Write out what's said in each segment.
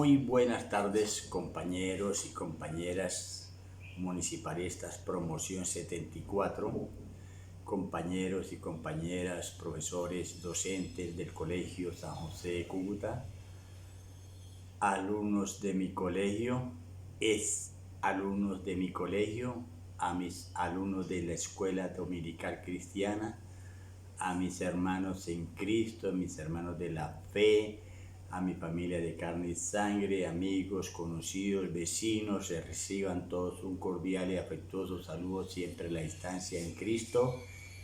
Muy buenas tardes, compañeros y compañeras municipalistas Promoción 74, compañeros y compañeras, profesores, docentes del Colegio San José de Cúcuta, alumnos de mi colegio, alumnos de mi colegio, a mis alumnos de la Escuela Dominical Cristiana, a mis hermanos en Cristo, a mis hermanos de la fe, a mi familia de carne y sangre, amigos, conocidos, vecinos, se reciban todos un cordial y afectuoso saludo siempre a la distancia en Cristo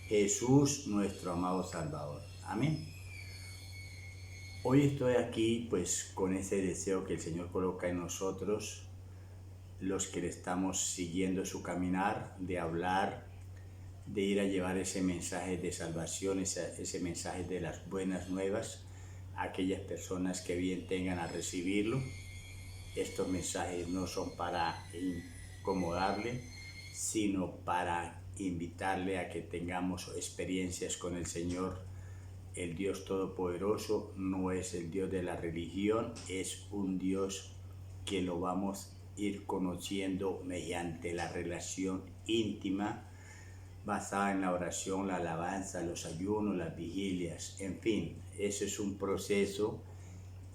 Jesús, nuestro amado Salvador. Amén. Hoy estoy aquí pues con ese deseo que el Señor coloca en nosotros, los que le estamos siguiendo su caminar, de hablar, de ir a llevar ese mensaje de salvación, ese mensaje de las buenas nuevas a aquellas personas que bien tengan a recibirlo. Estos mensajes no son para incomodarle, sino para invitarle a que tengamos experiencias con el Señor. El Dios Todopoderoso no es el Dios de la religión, es un Dios que lo vamos a ir conociendo mediante la relación íntima, basada en la oración, la alabanza, los ayunos, las vigilias, en fin, eso es un proceso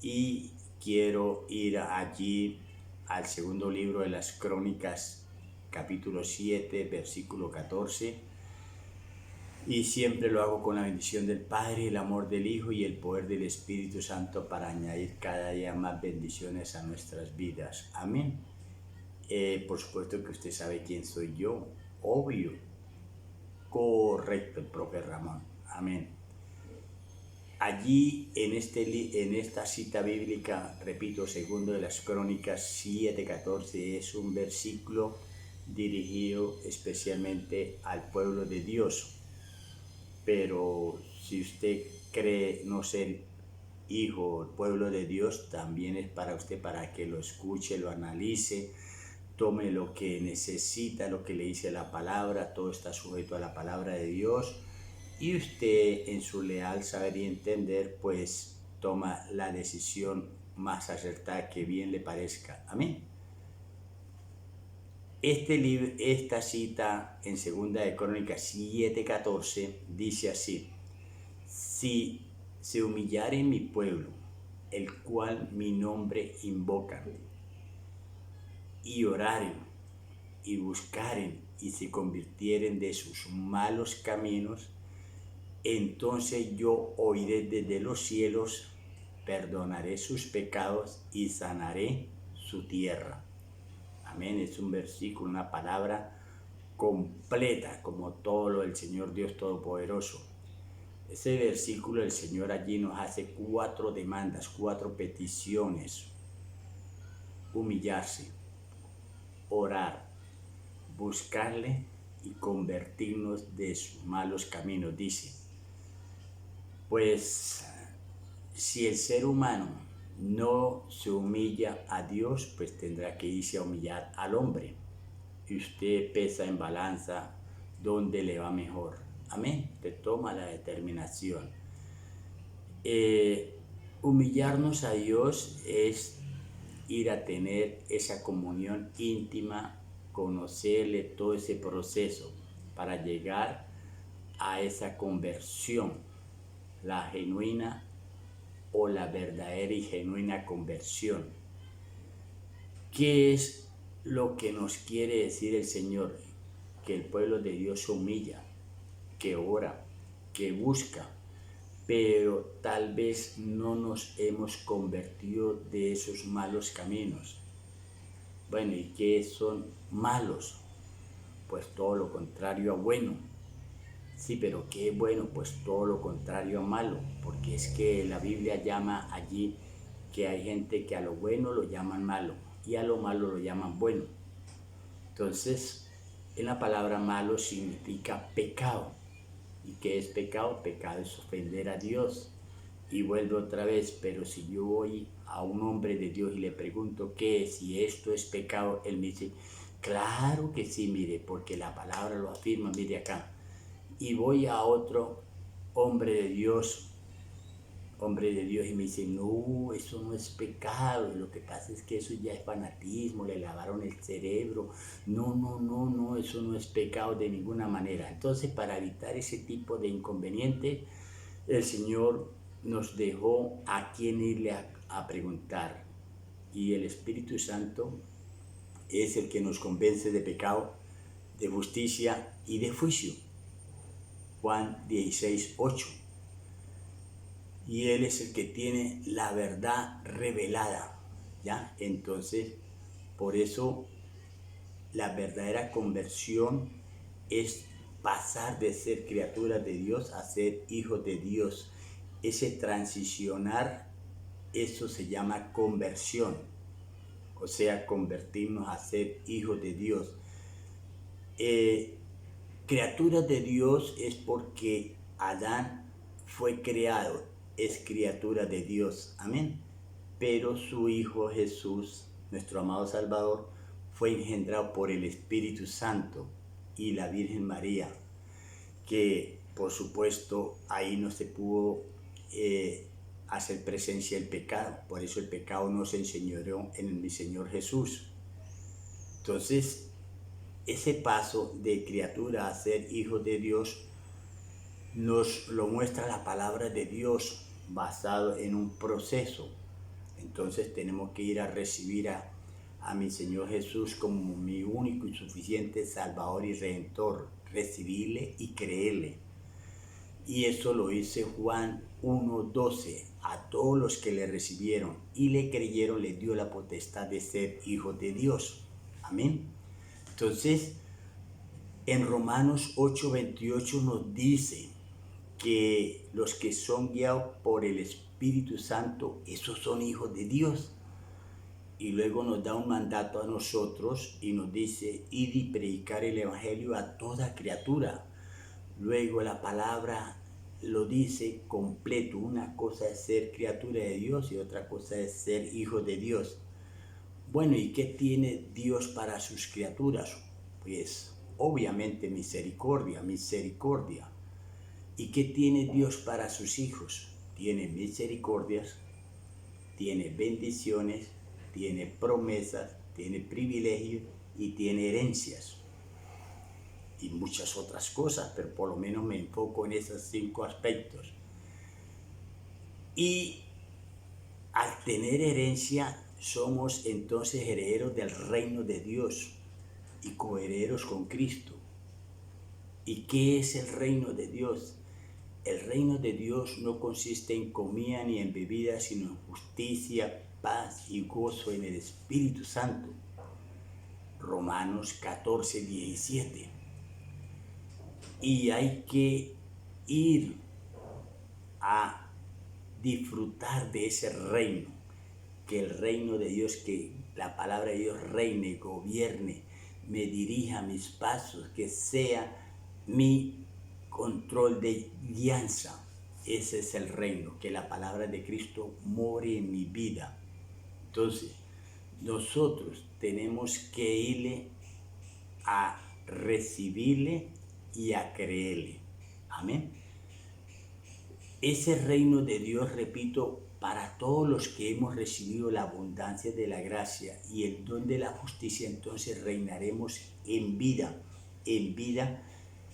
y quiero ir allí al segundo libro de las Crónicas, capítulo 7, versículo 14, y siempre lo hago con la bendición del Padre, el amor del Hijo y el poder del Espíritu Santo para añadir cada día más bendiciones a nuestras vidas. Amén. Por supuesto que usted sabe quién soy yo, obvio. Correcto, el profe Ramón. Amén. Allí en esta cita bíblica, repito, segundo de las Crónicas 7:14, es un versículo dirigido especialmente al pueblo de Dios. Pero si usted cree no ser hijo del pueblo de Dios, también es para usted, para que lo escuche, lo analice, tome lo que necesita, lo que le dice la palabra. Todo está sujeto a la palabra de Dios, y usted en su leal saber y entender pues toma la decisión más acertada que bien le parezca. Amén. Esta cita en segunda de Crónicas 7:14 dice así: si se humillare mi pueblo, el cual mi nombre invocan, y oraren, y buscaren, y se convirtieren de sus malos caminos, entonces yo oiré desde los cielos, perdonaré sus pecados y sanaré su tierra. Amén. Es un versículo, una palabra completa, como todo lo del Señor Dios Todopoderoso. Ese versículo, el Señor allí nos hace 4 demandas, 4 peticiones: humillarse, orar, buscarle y convertirnos de sus malos caminos. Dice, pues si el ser humano no se humilla a Dios, pues tendrá que irse a humillar al hombre. Y usted pesa en balanza dónde le va mejor. Amén. Te toma la determinación. Humillarnos a Dios es ir a tener esa comunión íntima, conocerle, todo ese proceso para llegar a esa conversión, la genuina o la verdadera y genuina conversión. ¿Qué es lo que nos quiere decir el Señor? Que el pueblo de Dios se humilla, que ora, que busca, pero tal vez no nos hemos convertido de esos malos caminos. Bueno, ¿y qué son malos? Pues todo lo contrario a bueno. Sí, pero ¿qué es bueno? Pues todo lo contrario a malo, porque es que la Biblia llama allí que hay gente que a lo bueno lo llaman malo y a lo malo lo llaman bueno. Entonces, en la palabra malo significa pecado. ¿Y qué es pecado? Pecado es ofender a Dios. Y vuelvo otra vez, pero si yo voy a un hombre de Dios y le pregunto qué es, si esto es pecado, él me dice, claro que sí, mire, porque la palabra lo afirma, mire acá. Y voy a otro hombre de Dios hombre de Dios y me dice, no, eso no es pecado, lo que pasa es que eso ya es fanatismo, le lavaron el cerebro, no, eso no es pecado de ninguna manera. Entonces, para evitar ese tipo de inconveniente, el Señor nos dejó a quien irle a preguntar, y el Espíritu Santo es el que nos convence de pecado, de justicia y de juicio. Juan 16:8. Y Él es el que tiene la verdad revelada, ¿ya? Entonces, por eso la verdadera conversión es pasar de ser criatura de Dios a ser hijo de Dios. Ese transicionar, eso se llama conversión, o sea, convertirnos a ser hijos de Dios. Criatura de Dios es porque Adán fue creado, es criatura de Dios, amén. Pero su Hijo Jesús, nuestro amado Salvador, fue engendrado por el Espíritu Santo y la Virgen María, que por supuesto ahí no se pudo hacer presencia el pecado, por eso el pecado no se enseñoreó en mi Señor Jesús. Entonces, ese paso de criatura a ser hijo de Dios nos lo muestra la palabra de Dios basado en un proceso. Entonces tenemos que ir a recibir a mi Señor Jesús como mi único y suficiente Salvador y Redentor, recibirle y creerle. Y eso lo dice Juan 1:12, a todos los que le recibieron y le creyeron les dio la potestad de ser hijos de Dios. Amén. Entonces, en Romanos 8:28 nos dice que los que son guiados por el Espíritu Santo, esos son hijos de Dios. Y luego nos da un mandato a nosotros y nos dice, id y predicar el Evangelio a toda criatura. Luego la palabra lo dice completo. Una cosa es ser criatura de Dios y otra cosa es ser hijo de Dios. Bueno, ¿y qué tiene Dios para sus criaturas? Pues obviamente misericordia. ¿Y qué tiene Dios para sus hijos? Tiene misericordias, tiene bendiciones, tiene promesas, tiene privilegios y tiene herencias. Y muchas otras cosas, pero por lo menos me enfoco en esos 5 aspectos. Y al tener herencia, somos entonces herederos del reino de Dios y coherederos con Cristo. ¿Y qué es el reino de Dios? El reino de Dios no consiste en comida ni en bebida, sino en justicia, paz y gozo en el Espíritu Santo. Romanos 14:17. Y hay que ir a disfrutar de ese reino, que el reino de Dios, que la palabra de Dios reine, gobierne, me dirija mis pasos, que sea mi control de guianza. Ese es el reino, que la palabra de Cristo more en mi vida. Entonces, nosotros tenemos que irle a recibirle y a creerle. Amén. Ese reino de Dios, repito, para todos los que hemos recibido la abundancia de la gracia y el don de la justicia, entonces reinaremos en vida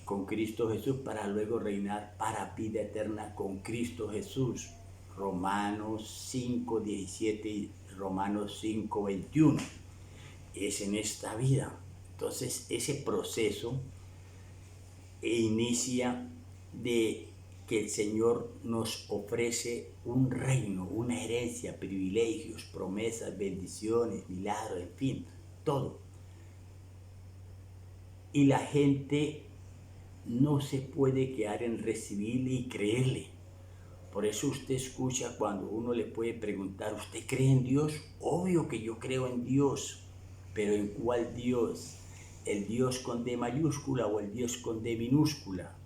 con Cristo Jesús, para luego reinar para vida eterna con Cristo Jesús. Romanos 5:17 y Romanos 5:21. Es en esta vida. Entonces, ese proceso inicia de que el Señor nos ofrece un reino, una herencia, privilegios, promesas, bendiciones, milagros, en fin, todo. Y la gente no se puede quedar en recibirle y creerle. Por eso usted escucha cuando uno le puede preguntar, ¿usted cree en Dios? Obvio que yo creo en Dios, pero ¿en cuál Dios? ¿El Dios con D mayúscula o el Dios con D minúscula?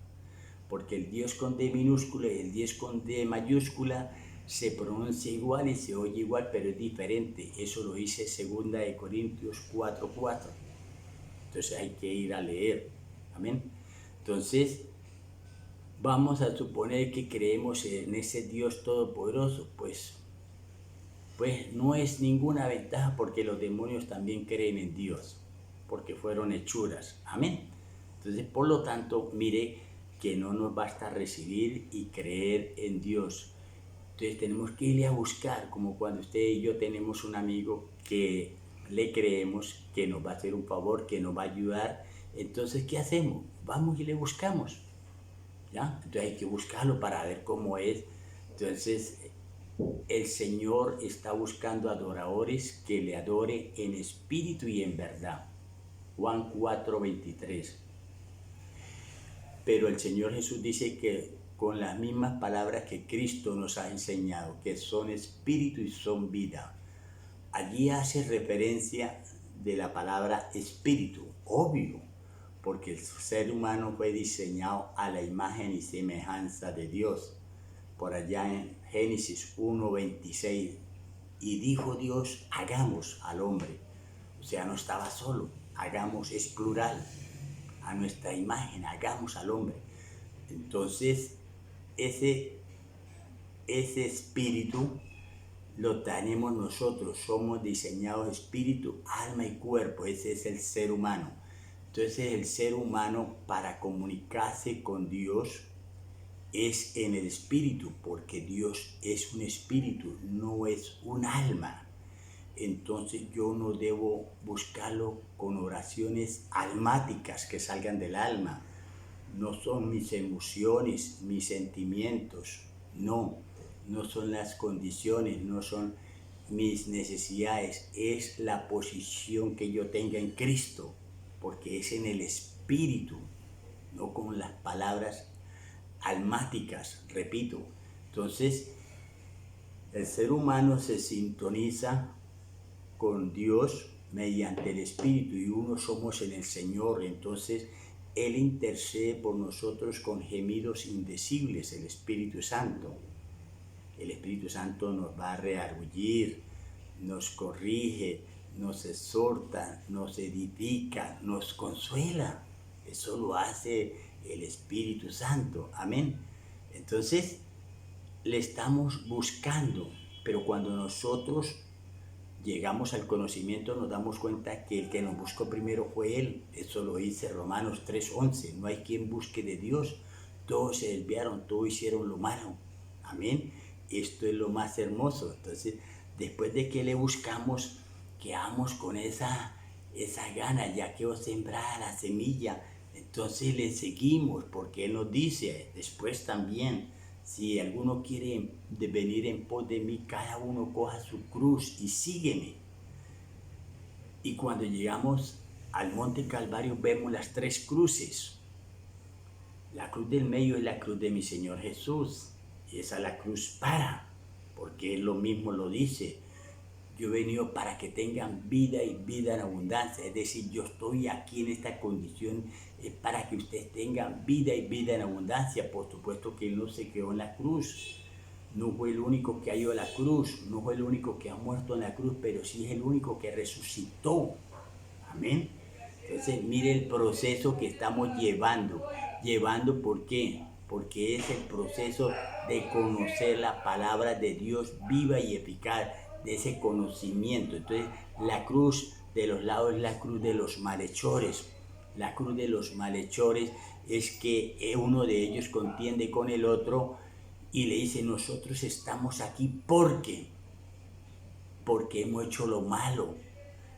Porque el Dios con D minúscula y el Dios con D mayúscula se pronuncia igual y se oye igual, pero es diferente. Eso lo dice 2 Corintios 4:4. Entonces hay que ir a leer. Amén. Entonces, Vamos a suponer que creemos en ese Dios todopoderoso, pues no es ninguna ventaja porque los demonios también creen en Dios, porque fueron hechuras. Amén. Entonces, por lo tanto, mire que no nos basta recibir y creer en Dios. Entonces tenemos que irle a buscar, como cuando usted y yo tenemos un amigo que le creemos, que nos va a hacer un favor, que nos va a ayudar. Entonces, ¿qué hacemos? Vamos y le buscamos, ¿ya? Entonces hay que buscarlo para ver cómo es. Entonces, el Señor está buscando adoradores que le adore en espíritu y en verdad. Juan 4:23. Pero el Señor Jesús dice que con las mismas palabras que Cristo nos ha enseñado, que son espíritu y son vida. Allí hace referencia de la palabra espíritu, obvio, porque el ser humano fue diseñado a la imagen y semejanza de Dios. Por allá en Génesis 1:26, y dijo Dios, hagamos al hombre. O sea, no estaba solo, hagamos es plural, a nuestra imagen, hagamos al hombre. Entonces, ese espíritu lo tenemos nosotros, somos diseñados espíritu, alma y cuerpo, ese es el ser humano. Entonces el ser humano para comunicarse con Dios es en el espíritu, porque Dios es un espíritu, no es un alma. Entonces yo no debo buscarlo con oraciones almáticas que salgan del alma. No son mis emociones, mis sentimientos, no son las condiciones, no son mis necesidades, es la posición que yo tenga en Cristo, porque es en el espíritu, no con las palabras almáticas, repito. Entonces, el ser humano se sintoniza con Dios mediante el Espíritu y uno somos en el Señor. Entonces, Él intercede por nosotros con gemidos indecibles, el Espíritu Santo. El Espíritu Santo nos va a redarguir, nos corrige, nos exhorta, nos edifica, nos consuela. Eso lo hace el Espíritu Santo. Amén. Entonces, le estamos buscando, pero cuando nosotros llegamos al conocimiento nos damos cuenta que el que nos buscó primero fue Él. Eso lo dice Romanos 3:11. No hay quien busque de Dios. Todos se desviaron, todos hicieron lo malo. Amén. Esto es lo más hermoso. Entonces, después de que le buscamos, quedamos con esa gana, ya quedó sembrada la semilla. Entonces le seguimos porque Él nos dice después también, si alguno quiere venir en pos de mí, cada uno coja su cruz y sígueme. Y cuando llegamos al Monte Calvario vemos las tres cruces. La cruz del medio es la cruz de mi Señor Jesús. Y esa es la cruz porque Él lo mismo lo dice. Yo he venido para que tengan vida y vida en abundancia. Es decir, yo estoy aquí en esta condición para que ustedes tengan vida y vida en abundancia. Por supuesto que Él no se quedó en la cruz. No fue el único que ha ido a la cruz. No fue el único que ha muerto en la cruz, pero sí es el único que resucitó. Amén. Entonces, mire el proceso que estamos llevando. ¿Llevando por qué? Porque es el proceso de conocer la palabra de Dios viva y eficaz, de ese conocimiento. Entonces, la cruz de los lados es la cruz de los malhechores. La cruz de los malhechores es que uno de ellos contiende con el otro y le dice, nosotros estamos aquí porque hemos hecho lo malo.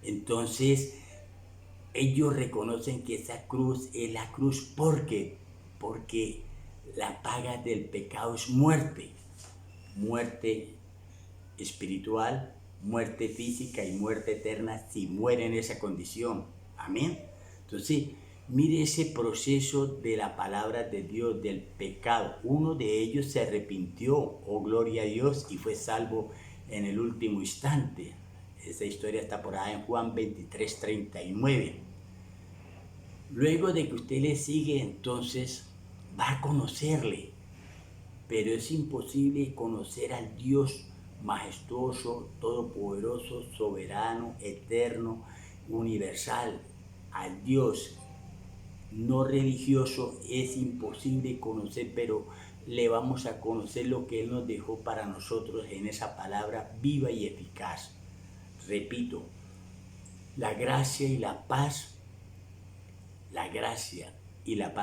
Entonces, ellos reconocen que esa cruz es la cruz porque la paga del pecado es muerte espiritual, muerte física y muerte eterna si muere en esa condición. Amén. Entonces, mire ese proceso de la palabra de Dios, del pecado. Uno de ellos se arrepintió, oh gloria a Dios, y fue salvo en el último instante. Esa historia está por ahí en Juan 23:39. Luego de que usted le sigue, entonces va a conocerle. Pero es imposible conocer al Dios majestuoso, todopoderoso, soberano, eterno, universal, al Dios no religioso es imposible conocer, pero le vamos a conocer lo que Él nos dejó para nosotros en esa palabra viva y eficaz. Repito, la gracia y la paz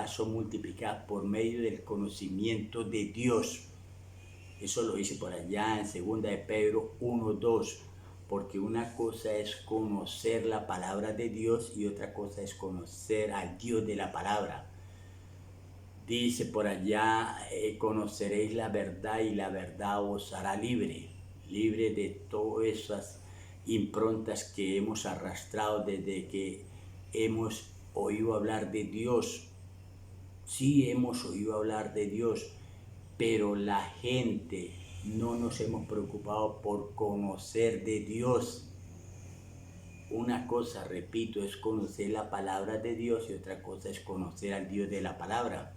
son multiplicadas por medio del conocimiento de Dios. Eso lo dice por allá en 2 de Pedro 1:2, porque una cosa es conocer la palabra de Dios y otra cosa es conocer al Dios de la palabra. Dice por allá, conoceréis la verdad y la verdad os hará libre de todas esas improntas que hemos arrastrado desde que hemos oído hablar de Dios. Sí hemos oído hablar de Dios, pero la gente no nos hemos preocupado por conocer de Dios. Una cosa, repito, es conocer la palabra de Dios y otra cosa es conocer al Dios de la palabra.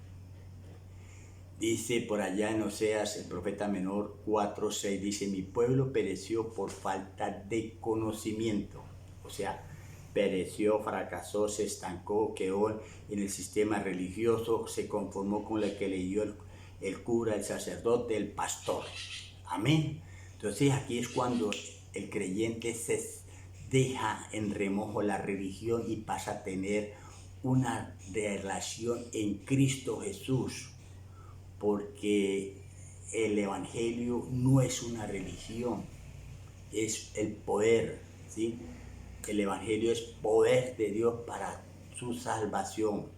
Dice por allá en Oseas, el profeta menor 4:6, dice, mi pueblo pereció por falta de conocimiento. O sea, pereció, fracasó, se estancó, quedó en el sistema religioso, se conformó con lo que leyó el cura, el sacerdote, el pastor. Amén. Entonces aquí es cuando el creyente se deja en remojo la religión y pasa a tener una relación en Cristo Jesús. Porque el Evangelio no es una religión, es el poder, ¿sí? El Evangelio es poder de Dios para su salvación,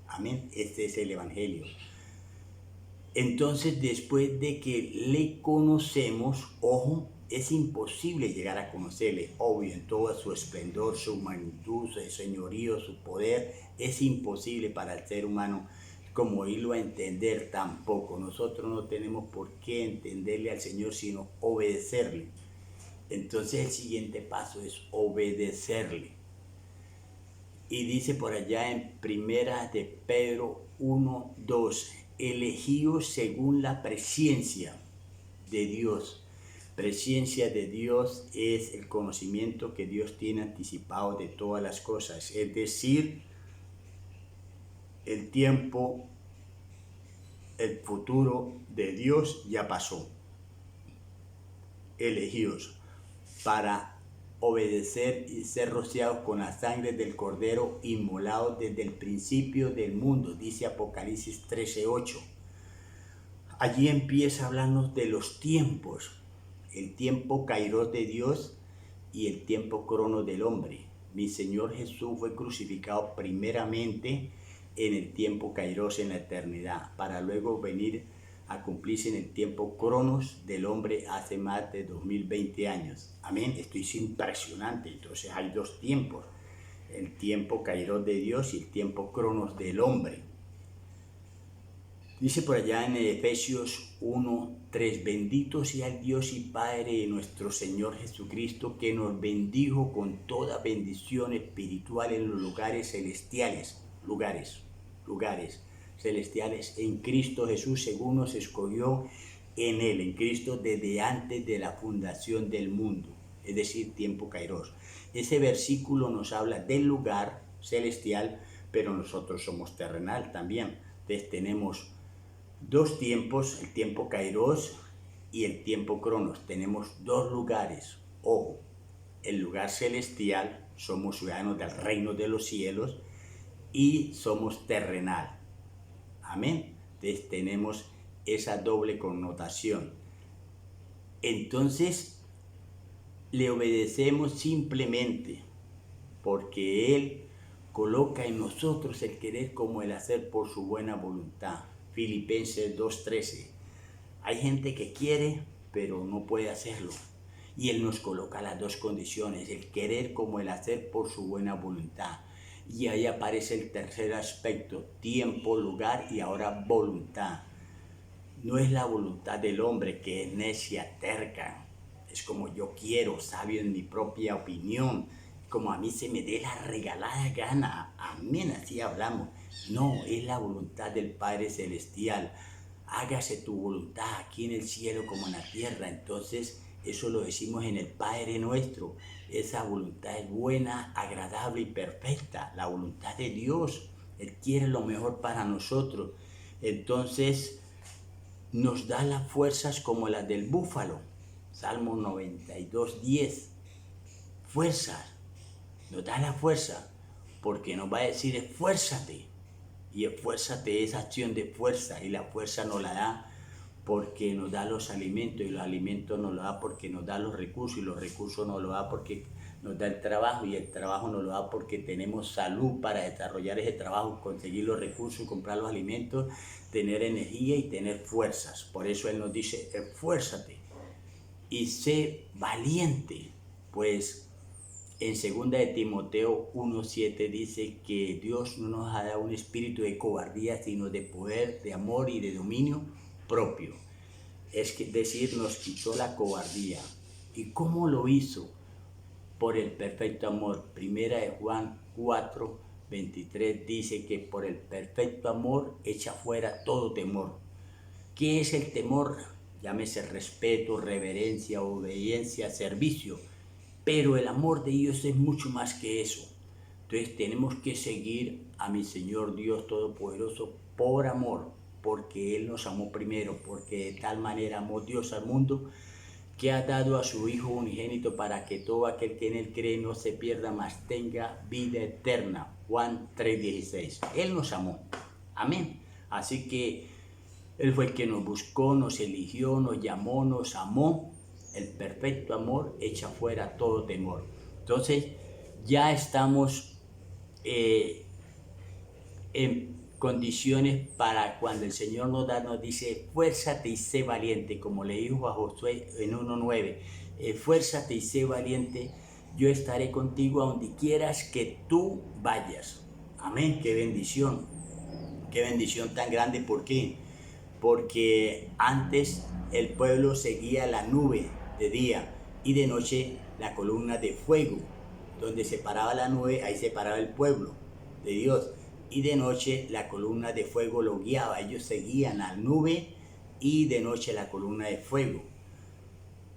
amén, este es el Evangelio. Entonces, después de que le conocemos, ojo, es imposible llegar a conocerle, obvio, en todo su esplendor, su magnitud, su señorío, su poder, es imposible para el ser humano como irlo a entender tampoco. Nosotros no tenemos por qué entenderle al Señor, sino obedecerle. Entonces el siguiente paso es obedecerle. Y dice por allá en 1 de Pedro 1:2, elegidos según la presciencia de Dios. Presciencia de Dios es el conocimiento que Dios tiene anticipado de todas las cosas, es decir, el tiempo, el futuro de Dios ya pasó. Elegidos para obedecer y ser rociados con la sangre del Cordero inmolado desde el principio del mundo, dice Apocalipsis 13:8. Allí empieza a hablarnos de los tiempos, el tiempo kairos de Dios y el tiempo cronos del hombre. Mi Señor Jesús fue crucificado primeramente en el tiempo kairos, en la eternidad, para luego venir a cumplirse en el tiempo cronos del hombre hace más de 2020 años. Amén, esto es impresionante. Entonces hay dos tiempos, el tiempo kairos de Dios y el tiempo cronos del hombre. Dice por allá en Efesios 1:3, bendito sea el Dios y Padre de nuestro Señor Jesucristo, que nos bendijo con toda bendición espiritual en los lugares celestiales, lugares celestiales en Cristo Jesús, según nos escogió en Él, en Cristo, desde antes de la fundación del mundo, es decir, tiempo kairos. Ese versículo nos habla del lugar celestial, pero nosotros somos terrenal también. Entonces tenemos dos tiempos, el tiempo kairos y el tiempo cronos. Tenemos dos lugares. Ojo, el lugar celestial, somos ciudadanos del reino de los cielos, y somos terrenal. Amén. Entonces tenemos esa doble connotación. Entonces le obedecemos simplemente porque Él coloca en nosotros el querer como el hacer por su buena voluntad. Filipenses 2:13. Hay gente que quiere pero no puede hacerlo. Y Él nos coloca las dos condiciones, el querer como el hacer por su buena voluntad. Y ahí aparece el tercer aspecto, tiempo, lugar y ahora voluntad. No es la voluntad del hombre que es necia, terca, es como yo quiero, sabio en mi propia opinión, como a mí se me dé la regalada gana. Amén, así hablamos. No, es la voluntad del Padre Celestial. Hágase tu voluntad aquí en el cielo como en la tierra. Entonces Eso lo decimos en el Padre Nuestro. Esa voluntad es buena, agradable y perfecta. La voluntad de Dios. Él quiere lo mejor para nosotros. Entonces nos da las fuerzas como las del búfalo. Salmo 92:10. Fuerzas. Nos da la fuerza. Porque nos va a decir esfuérzate. Y esfuérzate es acción de fuerza. Y la fuerza nos la da porque nos da los alimentos, y los alimentos nos lo da porque nos da los recursos, y los recursos nos lo da porque nos da el trabajo, y el trabajo nos lo da porque tenemos salud para desarrollar ese trabajo, conseguir los recursos, comprar los alimentos, tener energía y tener fuerzas. Por eso Él nos dice, esfuérzate y sé valiente. Pues en 2 de Timoteo 1:7 dice que Dios no nos ha dado un espíritu de cobardía, sino de poder, de amor y de dominio propio. Es decir, nos quitó la cobardía. ¿Y cómo lo hizo? Por el perfecto amor. Primera de Juan 4:23 dice que por el perfecto amor echa fuera todo temor. ¿Qué es el temor? Llámese respeto, reverencia, obediencia, servicio. Pero el amor de Dios es mucho más que eso. Entonces tenemos que seguir a mi Señor Dios Todopoderoso por amor, porque Él nos amó primero, porque de tal manera amó Dios al mundo, que ha dado a su Hijo unigénito para que todo aquel que en Él cree no se pierda, mas tenga vida eterna. Juan 3:16. Él nos amó. Amén. Así que Él fue el que nos buscó, nos eligió, nos llamó, nos amó. El perfecto amor echa fuera todo temor. Entonces ya estamos en condiciones para cuando el Señor nos dice, esfuérzate y sé valiente, como le dijo a Josué en 1:9, esfuérzate y sé valiente, yo estaré contigo a donde quieras que tú vayas. Amén, qué bendición tan grande. ¿Por qué? Porque antes el pueblo seguía la nube de día y de noche la columna de fuego. Donde se paraba la nube, ahí se paraba el pueblo de Dios. Y de noche la columna de fuego lo guiaba. Ellos seguían la nube y de noche la columna de fuego.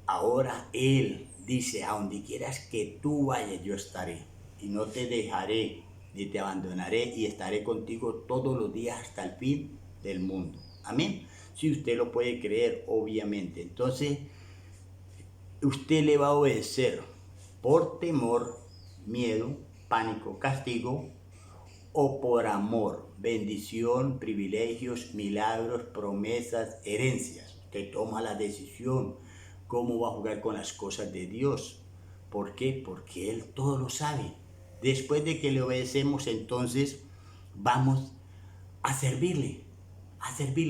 Ahora Él dice, a donde quieras que tú vayas, yo estaré. Y no te dejaré, ni te abandonaré, y estaré contigo todos los días hasta el fin del mundo. Amén. Si usted lo puede creer, obviamente. Entonces, usted le va a obedecer por temor, miedo, pánico, castigo, o por amor, bendición, privilegios, milagros, promesas, herencias. Usted toma la decisión cómo va a jugar con las cosas de Dios. ¿Por qué? Porque Él todo lo sabe. Después de que le obedecemos, entonces vamos a servirle.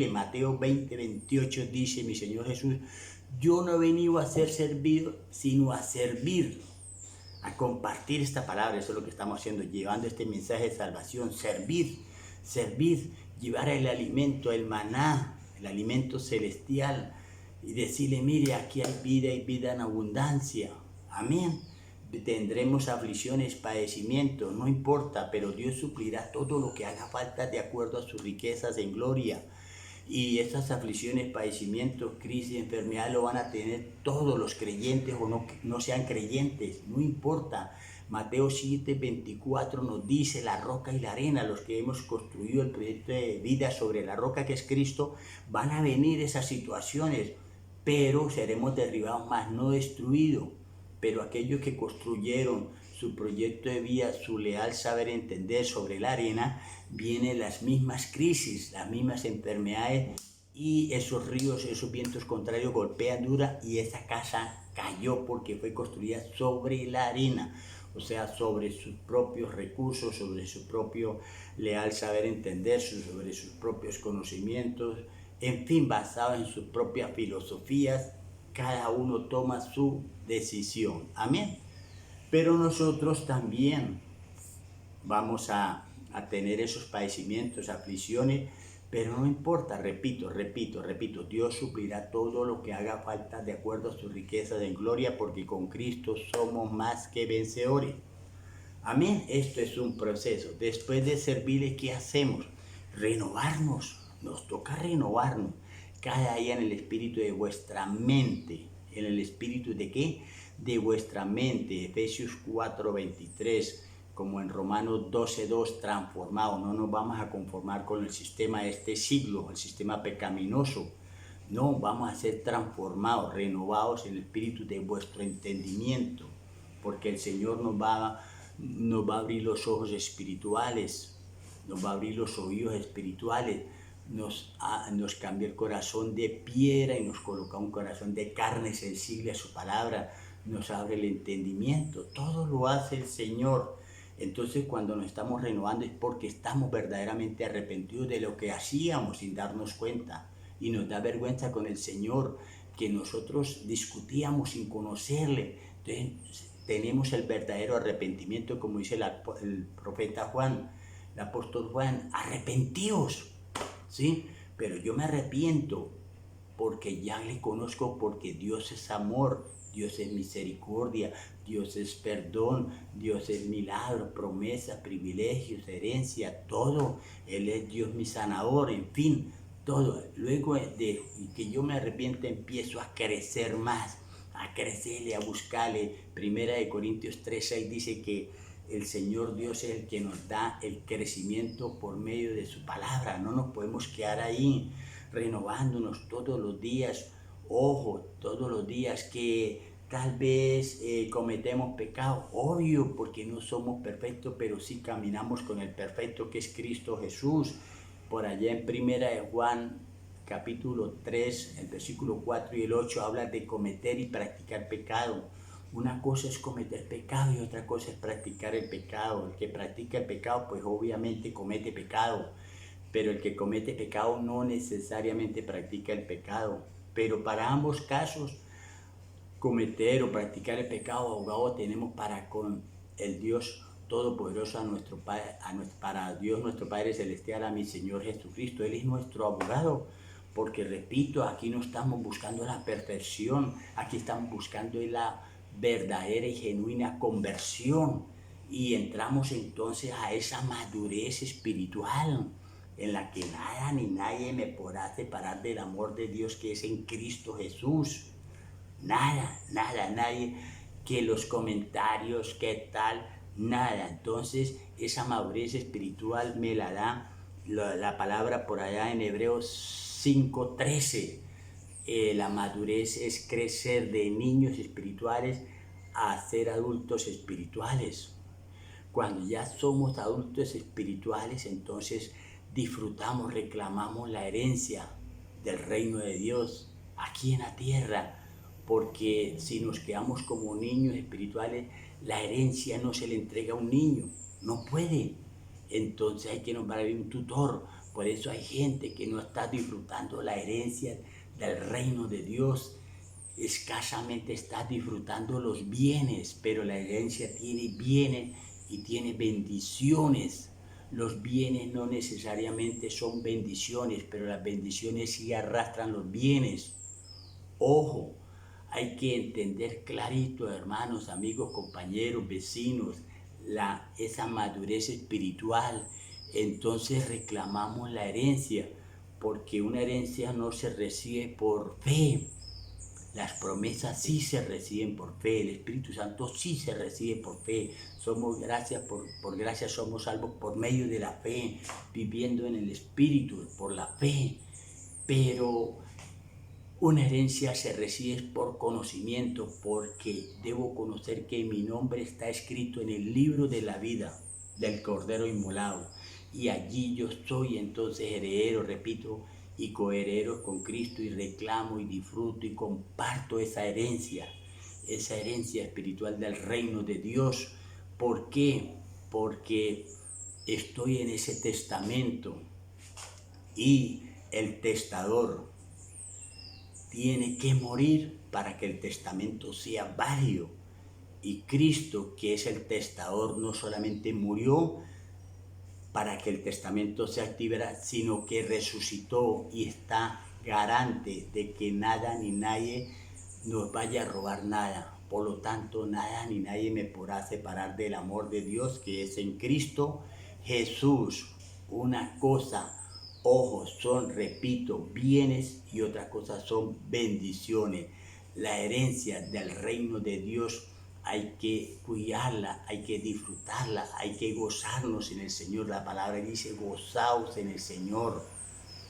Mateo 20:28 dice mi Señor Jesús, yo no he venido a ser servido, sino a servir, a compartir esta palabra. Eso es lo que estamos haciendo, llevando este mensaje de salvación, servir, llevar el alimento, el maná, el alimento celestial, y decirle, mire, aquí hay vida y vida en abundancia. Amén. Tendremos aflicciones, padecimientos, no importa, pero Dios suplirá todo lo que haga falta de acuerdo a sus riquezas en gloria. Y estas aflicciones, padecimientos, crisis, enfermedades lo van a tener todos los creyentes o no sean creyentes, no importa. Mateo 7:24 nos dice, la roca y la arena, los que hemos construido el proyecto de vida sobre la roca que es Cristo, van a venir esas situaciones, pero seremos derribados, más no destruidos. Pero aquellos que construyeron su proyecto de vida, su leal saber entender sobre la arena, vienen las mismas crisis, las mismas enfermedades, y esos ríos, esos vientos contrarios golpean dura, y esa casa cayó porque fue construida sobre la arena, o sea, sobre sus propios recursos, sobre su propio leal saber entender, sobre sus propios conocimientos, en fin, basado en sus propias filosofías. Cada uno toma su decisión. Amén. Pero nosotros también vamos a tener esos padecimientos, aflicciones, pero no importa, repito, Dios suplirá todo lo que haga falta de acuerdo a su riqueza en gloria, porque con Cristo somos más que vencedores. Amén. Esto es un proceso. Después de servirle, ¿qué hacemos? Renovarnos. Nos toca renovarnos cada día en el espíritu de vuestra mente, en el espíritu de ¿qué? De vuestra mente. Efesios 4:23, como en Romanos 12:2, transformado. No nos vamos a conformar con el sistema de este siglo, el sistema pecaminoso. No, vamos a ser transformados, renovados en el espíritu de vuestro entendimiento, porque el Señor nos va a abrir los ojos espirituales, nos va a abrir los oídos espirituales, nos cambia el corazón de piedra y nos coloca un corazón de carne sensible a su palabra, nos abre el entendimiento, todo lo hace el Señor. Entonces cuando nos estamos renovando es porque estamos verdaderamente arrepentidos de lo que hacíamos sin darnos cuenta. Y nos da vergüenza con el Señor que nosotros discutíamos sin conocerle. Entonces tenemos el verdadero arrepentimiento, como dice el profeta Juan, el apóstol Juan, arrepentíos, ¿sí? Pero yo me arrepiento porque ya le conozco, porque Dios es amor, Dios es misericordia, Dios es perdón, Dios es milagro, promesa, privilegios, herencia, todo. Él es Dios mi sanador, en fin, todo. Luego de que yo me arrepiento empiezo a crecer más, a crecerle, a buscarle. Primera de Corintios 3:6 dice que el Señor Dios es el que nos da el crecimiento por medio de su palabra. No nos podemos quedar ahí renovándonos todos los días. Ojo, todos los días que tal vez cometemos pecado, obvio, porque no somos perfectos, pero sí caminamos con el perfecto que es Cristo Jesús. Por allá en Primera de Juan, capítulo 3, el versículo 4 y el 8, habla de cometer y practicar pecado. Una cosa es cometer pecado y otra cosa es practicar el pecado. El que practica el pecado, pues obviamente comete pecado, pero el que comete pecado no necesariamente practica el pecado. Pero para ambos casos, cometer o practicar el pecado, abogado tenemos para con el Dios Todopoderoso, para Dios nuestro Padre Celestial, a mi Señor Jesucristo. Él es nuestro abogado, porque repito, aquí no estamos buscando la perfección, aquí estamos buscando la verdadera y genuina conversión, y entramos entonces a esa madurez espiritual en la que nada ni nadie me podrá separar del amor de Dios que es en Cristo Jesús. Nada, nadie, que los comentarios, qué tal, nada. Entonces esa madurez espiritual me la da la palabra por allá en Hebreos 5:13. La madurez es crecer de niños espirituales a ser adultos espirituales. Cuando ya somos adultos espirituales, entonces disfrutamos, reclamamos la herencia del reino de Dios aquí en la tierra, porque si nos quedamos como niños espirituales, la herencia no se le entrega a un niño, no puede. Entonces hay que nombrar un tutor. Por eso hay gente que no está disfrutando la herencia del reino de Dios. Escasamente está disfrutando los bienes, pero la herencia tiene bienes y tiene bendiciones. Los bienes no necesariamente son bendiciones, pero las bendiciones sí arrastran los bienes. Ojo, hay que entender clarito, hermanos, amigos, compañeros, vecinos, esa madurez espiritual. Entonces reclamamos la herencia, porque una herencia no se recibe por fe. Las promesas sí se reciben por fe, el Espíritu Santo sí se recibe por fe. Por gracia somos salvos por medio de la fe, viviendo en el Espíritu, por la fe. Pero una herencia se recibe por conocimiento, porque debo conocer que mi nombre está escrito en el libro de la vida del Cordero inmolado. Y allí yo soy entonces heredero, repito, y coheredero con Cristo, y reclamo y disfruto y comparto esa herencia espiritual del reino de Dios. ¿Por qué? Porque estoy en ese testamento y el testador tiene que morir para que el testamento sea válido. Y Cristo, que es el testador, no solamente murió para que el testamento se activara, sino que resucitó y está garante de que nada ni nadie nos vaya a robar nada. Por lo tanto, nada ni nadie me podrá separar del amor de Dios que es en Cristo Jesús. Una cosa, ojo, son, repito, bienes, y otra cosa son bendiciones. la herencia del reino de Dios hay que cuidarla, hay que disfrutarla, hay que gozarnos en el Señor. La palabra dice, gozaos en el Señor,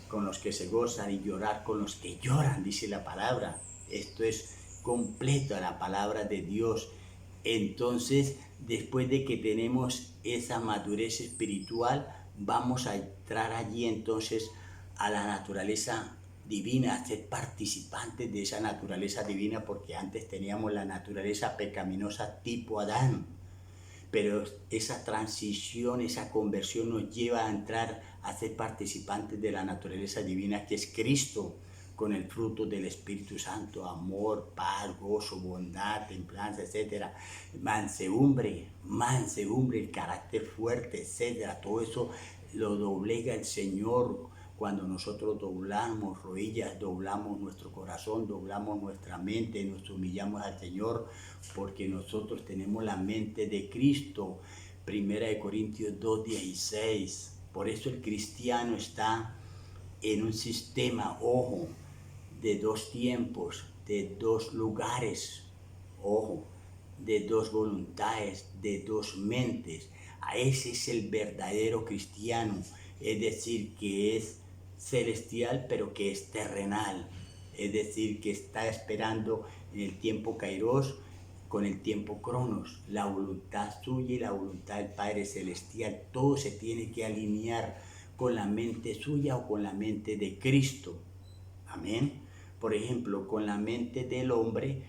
con los que se gozan, y llorar con los que lloran, dice la palabra. Esto es completo a la palabra de Dios. Entonces, después de que tenemos esa madurez espiritual, vamos a entrar allí entonces a la naturaleza divina, a ser participantes de esa naturaleza divina, porque antes teníamos la naturaleza pecaminosa tipo Adán. Pero esa transición, esa conversión nos lleva a entrar a ser participantes de la naturaleza divina, que es Cristo, con el fruto del Espíritu Santo: amor, paz, gozo, bondad, templanza, etc. Mansedumbre, el carácter fuerte, etc. Todo eso lo doblega el Señor cuando nosotros doblamos rodillas, doblamos nuestro corazón, doblamos nuestra mente, nos humillamos al Señor, porque nosotros tenemos la mente de Cristo. 1 Corintios 2:16. Por eso el cristiano está en un sistema, ojo, de dos tiempos, de dos lugares, ojo, de dos voluntades, de dos mentes. A ese es el verdadero cristiano, es decir, que es celestial pero que es terrenal, es decir, que está esperando en el tiempo Kairos con el tiempo Cronos, la voluntad suya y la voluntad del Padre Celestial. Todo se tiene que alinear con la mente suya o con la mente de Cristo. Amén. Por ejemplo, con la mente del hombre,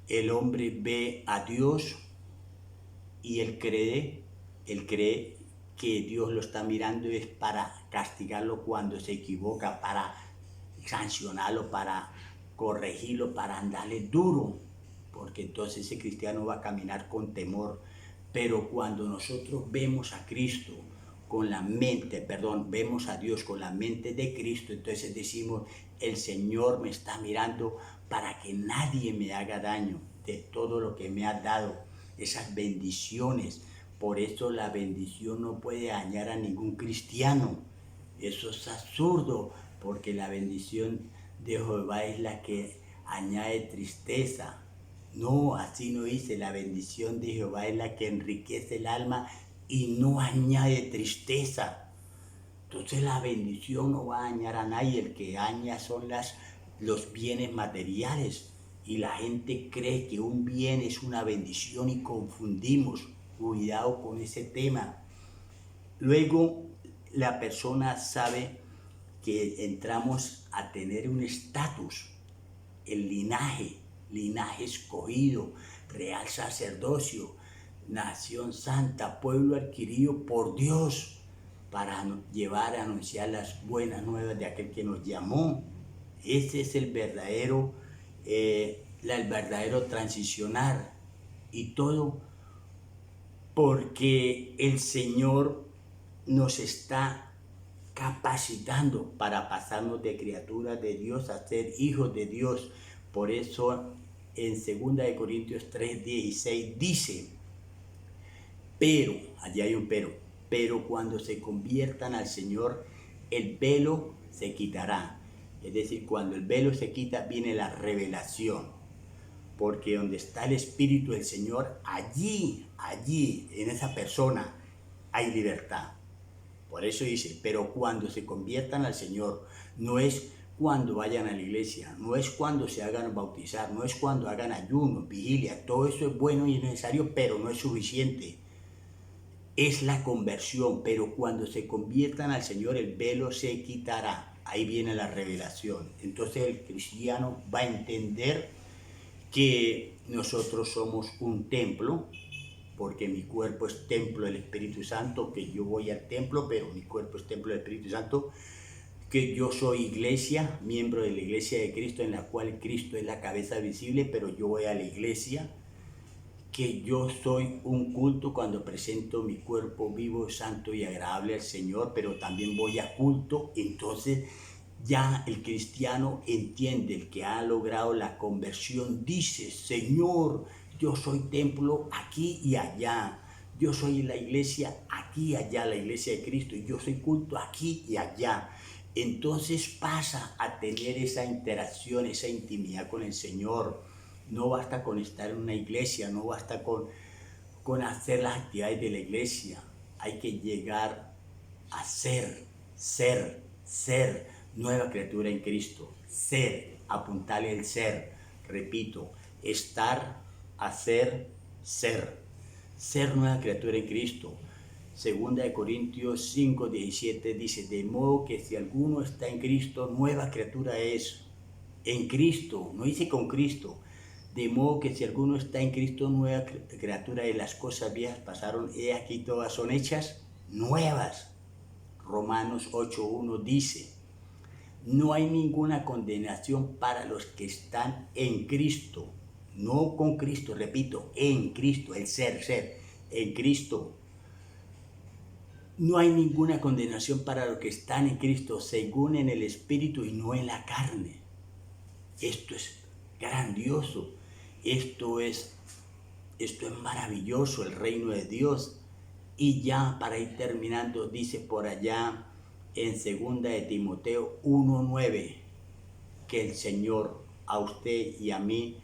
el hombre ve a Dios y él cree que Dios lo está mirando y es para castigarlo cuando se equivoca, para sancionarlo, para corregirlo, para andarle duro, porque entonces ese cristiano va a caminar con temor. Pero cuando nosotros vemos a Cristo con la mente, vemos a Dios con la mente de Cristo, entonces decimos, el Señor me está mirando para que nadie me haga daño de todo lo que me ha dado, esas bendiciones. Por eso la bendición no puede dañar a ningún cristiano. Eso es absurdo, porque la bendición de Jehová es la que añade tristeza. No, así no dice. La bendición de Jehová es la que enriquece el alma y no añade tristeza. Entonces la bendición no va a dañar a nadie. El que daña son los bienes materiales. Y la gente cree que un bien es una bendición y confundimos. Cuidado con ese tema. Luego la persona sabe que entramos a tener un estatus, el linaje escogido, real sacerdocio, nación santa, pueblo adquirido por Dios, para llevar a anunciar las buenas nuevas de aquel que nos llamó. Ese es el verdadero transicionar, y todo porque el Señor nos está capacitando para pasarnos de criaturas de Dios a ser hijos de Dios. Por eso en 2 Corintios 3:16 dice, pero, allí hay un pero cuando se conviertan al Señor, el velo se quitará. Es decir, cuando el velo se quita, viene la revelación. Porque donde está el Espíritu del Señor, allí, en esa persona, hay libertad. Por eso dice, pero cuando se conviertan al Señor, no es cuando vayan a la iglesia, no es cuando se hagan bautizar, no es cuando hagan ayuno, vigilia, todo eso es bueno y es necesario, pero no es suficiente. Es la conversión, pero cuando se conviertan al Señor, el velo se quitará. Ahí viene la revelación. Entonces el cristiano va a entender que nosotros somos un templo, porque mi cuerpo es templo del Espíritu Santo, que yo voy al templo, pero mi cuerpo es templo del Espíritu Santo, que yo soy iglesia, miembro de la iglesia de Cristo, en la cual Cristo es la cabeza visible, pero yo voy a la iglesia, que yo soy un culto cuando presento mi cuerpo vivo, santo y agradable al Señor, pero también voy a culto. Entonces ya el cristiano entiende, el que ha logrado la conversión, dice, Señor, yo soy templo aquí y allá, yo soy la iglesia aquí y allá, la iglesia de Cristo, y yo soy culto aquí y allá. entonces pasa a tener esa interacción, esa intimidad con el Señor. No basta con estar en una iglesia, no basta con hacer las actividades de la iglesia. Hay que llegar a ser nueva criatura en Cristo. Ser, apuntarle el ser. Repito, estar, hacer, ser nueva criatura en Cristo. Segunda de Corintios 5:17 dice, de modo que si alguno está en Cristo, nueva criatura es. En Cristo, no dice con Cristo. De modo que si alguno está en Cristo, nueva criatura es. Las cosas viejas pasaron, he aquí todas son hechas nuevas. Romanos 8:1 dice, no hay ninguna condenación para los que están en Cristo. No con Cristo, repito, en Cristo, el ser, en Cristo. No hay ninguna condenación para los que están en Cristo, según en el Espíritu y no en la carne. Esto es grandioso, esto es maravilloso, el reino de Dios. Y ya para ir terminando, dice por allá en 2 de Timoteo 1:9, que el Señor a usted y a mí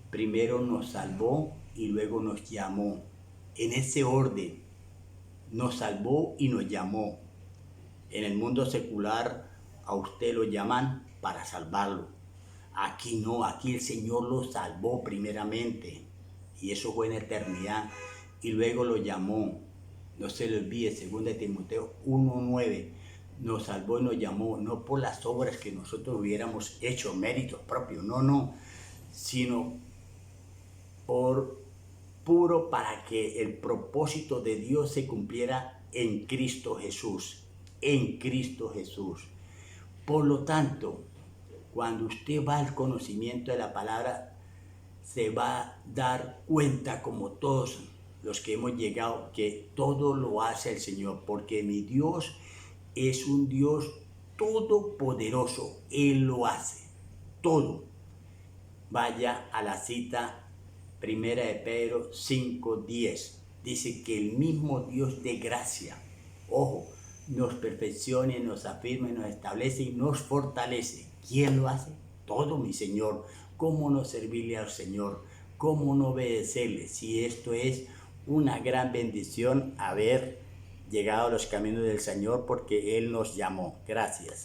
primero nos salvó y luego nos llamó. En ese orden, nos salvó y nos llamó. En el mundo secular a usted lo llaman para salvarlo. Aquí no, aquí el Señor lo salvó primeramente. Y eso fue en eternidad. Y luego lo llamó. No se le olvide, 2 de Timoteo 1:9. Nos salvó y nos llamó, no por las obras que nosotros hubiéramos hecho, méritos propios, no, sino por puro para que el propósito de Dios se cumpliera en Cristo Jesús, en Cristo Jesús. Por lo tanto, cuando usted va al conocimiento de la palabra, se va a dar cuenta, como todos los que hemos llegado, que todo lo hace el Señor, porque mi Dios es un Dios todopoderoso. Él lo hace, todo. Vaya a la cita Primera de Pedro 5:10. Dice que el mismo Dios de gracia, ojo, nos perfeccione, nos afirme, nos establece y nos fortalece. ¿Quién lo hace? Todo, mi Señor. ¿Cómo no servirle al Señor? ¿Cómo no obedecerle? Si esto es una gran bendición haber llegado a los caminos del Señor, porque Él nos llamó. Gracias.